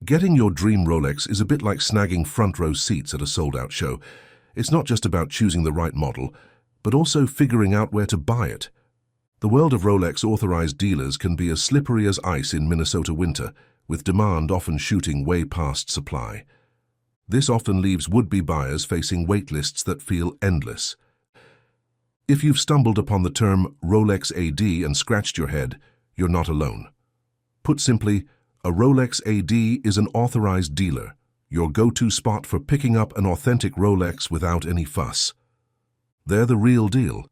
Getting your dream Rolex is a bit like snagging front row seats at a sold-out show. It's not just about choosing the right model, but also figuring out where to buy it. The world of Rolex authorized dealers can be as slippery as ice in Minnesota winter, with demand often shooting way past supply. This often leaves would-be buyers facing wait lists that feel endless. If you've stumbled upon the term Rolex AD and scratched your head, you're not alone. Put simply, a Rolex AD is an authorized dealer, your go-to spot for picking up an authentic Rolex without any fuss. They're the real deal,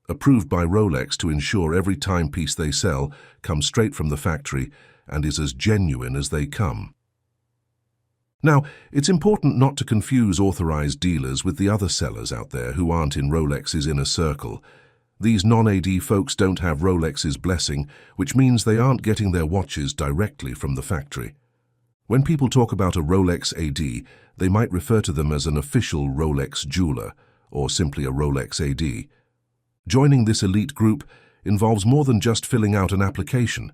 approved by Rolex to ensure every timepiece they sell comes straight from the factory and is as genuine as they come. Now, it's important not to confuse authorized dealers with the other sellers out there who aren't in Rolex's inner circle. These non-AD folks don't have Rolex's blessing, which means they aren't getting their watches directly from the factory. When people talk about a Rolex AD, they might refer to them as an official Rolex jeweler, or simply a Rolex AD. Joining this elite group involves more than just filling out an application.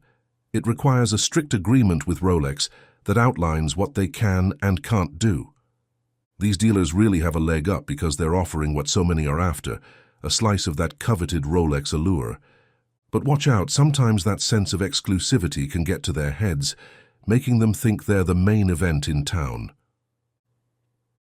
It requires a strict agreement with Rolex that outlines what they can and can't do. These dealers really have a leg up because they're offering what so many are after, a slice of that coveted Rolex allure. But watch out, sometimes that sense of exclusivity can get to their heads, making them think they're the main event in town.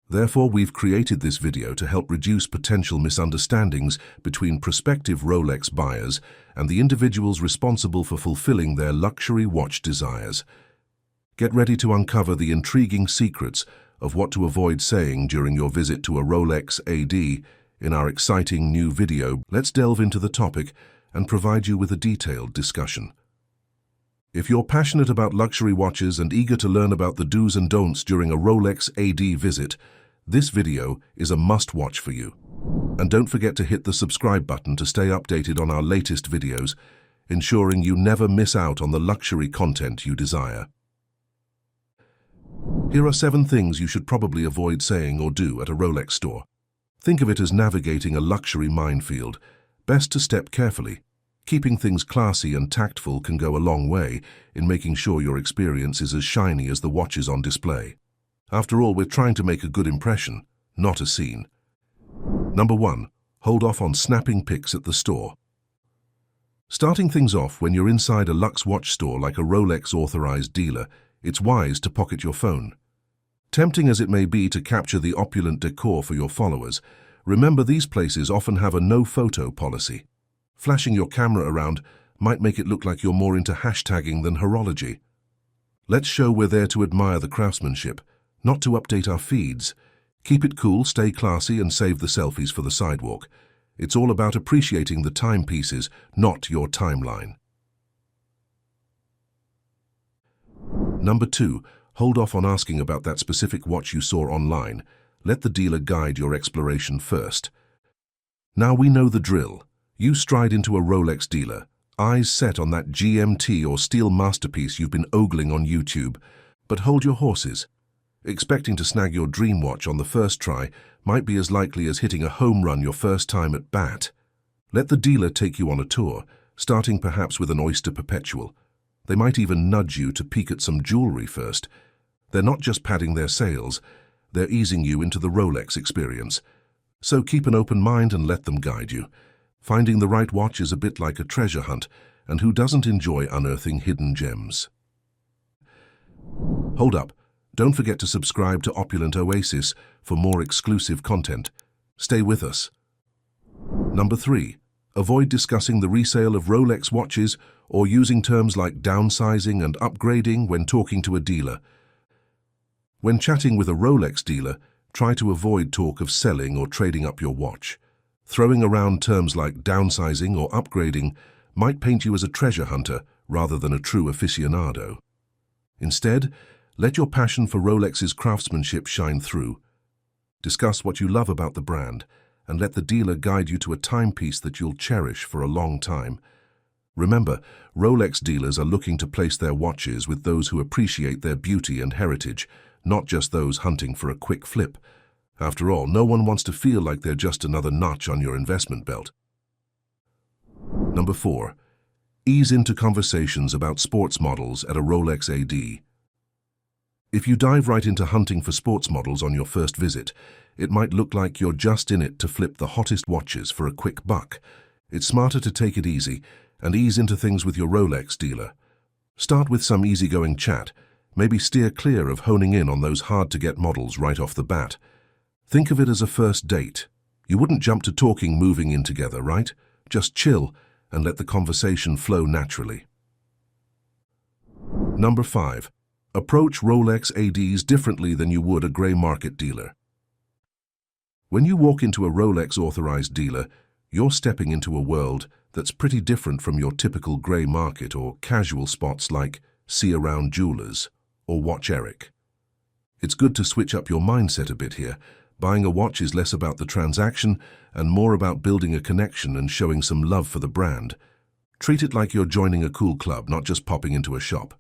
Therefore, we've created this video to help reduce potential misunderstandings between prospective Rolex buyers and the individuals responsible for fulfilling their luxury watch desires. Get ready to uncover the intriguing secrets of what to avoid saying during your visit to a Rolex AD. In our exciting new video, let's delve into the topic and provide you with a detailed discussion. If you're passionate about luxury watches and eager to learn about the do's and don'ts during a Rolex AD visit, this video is a must-watch for you. And don't forget to hit the subscribe button to stay updated on our latest videos, ensuring you never miss out on the luxury content you desire. Here are 7 things you should probably avoid saying or do at a Rolex store. Think of it as navigating a luxury minefield. Best to step carefully. Keeping things classy and tactful can go a long way in making sure your experience is as shiny as the watches on display. After all, we're trying to make a good impression, not a scene. Number 1. Hold off on snapping pics at the store. Starting things off, when you're inside a luxe watch store like a Rolex authorized dealer, it's wise to pocket your phone. Tempting as it may be to capture the opulent decor for your followers, remember these places often have a no-photo policy. Flashing your camera around might make it look like you're more into hashtagging than horology. Let's show we're there to admire the craftsmanship, not to update our feeds. Keep it cool, stay classy, and save the selfies for the sidewalk. It's all about appreciating the timepieces, not your timeline. Number 2. Hold off on asking about that specific watch you saw online. Let the dealer guide your exploration first. Now we know the drill. You stride into a Rolex dealer, eyes set on that GMT or steel masterpiece you've been ogling on YouTube. But hold your horses. Expecting to snag your dream watch on the first try might be as likely as hitting a home run your first time at bat. Let the dealer take you on a tour, starting perhaps with an Oyster Perpetual. They might even nudge you to peek at some jewelry first. They're not just padding their sales, they're easing you into the Rolex experience. So keep an open mind and let them guide you. Finding the right watch is a bit like a treasure hunt, and who doesn't enjoy unearthing hidden gems? Hold up. Don't forget to subscribe to Opulent Oasis for more exclusive content. Stay with us. Number 3. Avoid discussing the resale of Rolex watches or using terms like downsizing and upgrading when talking to a dealer. When chatting with a Rolex dealer, try to avoid talk of selling or trading up your watch. Throwing around terms like downsizing or upgrading might paint you as a treasure hunter rather than a true aficionado. Instead, let your passion for Rolex's craftsmanship shine through. Discuss what you love about the brand, and let the dealer guide you to a timepiece that you'll cherish for a long time. Remember, Rolex dealers are looking to place their watches with those who appreciate their beauty and heritage, not just those hunting for a quick flip. After all, no one wants to feel like they're just another notch on your investment belt. Number 4. Ease into conversations about sports models at a Rolex AD. If you dive right into hunting for sports models on your first visit, it might look like you're just in it to flip the hottest watches for a quick buck. It's smarter to take it easy and ease into things with your Rolex dealer. Start with some easygoing chat, maybe steer clear of honing in on those hard-to-get models right off the bat. Think of it as a first date. You wouldn't jump to talking moving in together, right? Just chill and let the conversation flow naturally. Number 5. Approach Rolex ADs differently than you would a grey market dealer. When you walk into a Rolex Authorized dealer, you're stepping into a world that's pretty different from your typical grey market or casual spots like See Around Jewelers or Watch Eric. It's good to switch up your mindset a bit here. Buying a watch is less about the transaction and more about building a connection and showing some love for the brand. Treat it like you're joining a cool club, not just popping into a shop.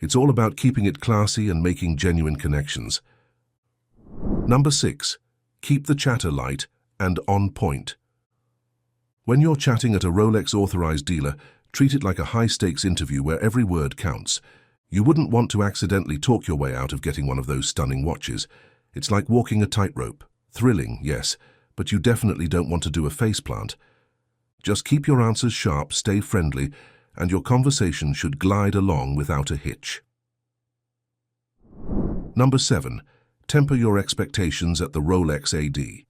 It's all about keeping it classy and making genuine connections. Number 6. Keep the chatter light and on point. When you're chatting at a Rolex Authorized dealer, treat it like a high-stakes interview where every word counts. You wouldn't want to accidentally talk your way out of getting one of those stunning watches. It's like walking a tightrope. Thrilling, yes, but you definitely don't want to do a faceplant. Just keep your answers sharp, stay friendly, and your conversation should glide along without a hitch. Number 7. Temper your expectations at the Rolex AD.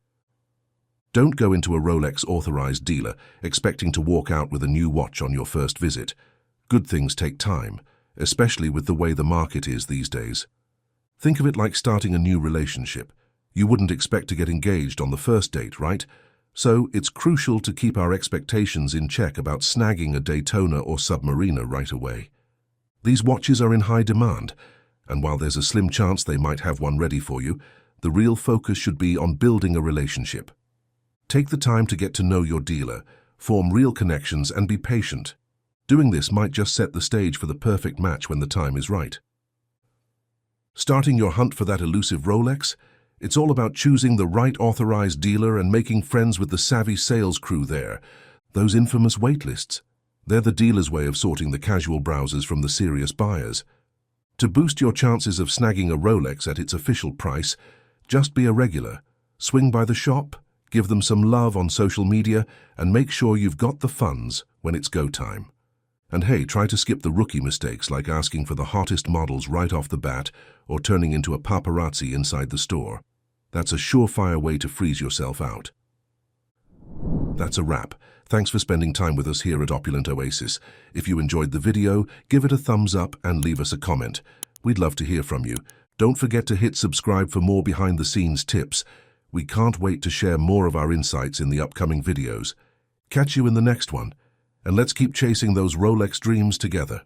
Don't go into a Rolex Authorized dealer expecting to walk out with a new watch on your first visit. Good things take time, especially with the way the market is these days. Think of it like starting a new relationship. You wouldn't expect to get engaged on the first date, right? So it's crucial to keep our expectations in check about snagging a Daytona or Submariner right away. These watches are in high demand, and while there's a slim chance they might have one ready for you, the real focus should be on building a relationship. Take the time to get to know your dealer, form real connections, and be patient. Doing this might just set the stage for the perfect match when the time is right. Starting your hunt for that elusive Rolex? It's all about choosing the right authorized dealer and making friends with the savvy sales crew there. Those infamous waitlists. They're the dealer's way of sorting the casual browsers from the serious buyers. To boost your chances of snagging a Rolex at its official price, just be a regular. Swing by the shop, give them some love on social media, and make sure you've got the funds when it's go time. And hey, try to skip the rookie mistakes like asking for the hottest models right off the bat or turning into a paparazzi inside the store. That's a surefire way to freeze yourself out. That's a wrap. Thanks for spending time with us here at Opulent Oasis. If you enjoyed the video, give it a thumbs up and leave us a comment. We'd love to hear from you. Don't forget to hit subscribe for more behind-the-scenes tips. We can't wait to share more of our insights in the upcoming videos. Catch you in the next one, and let's keep chasing those Rolex dreams together.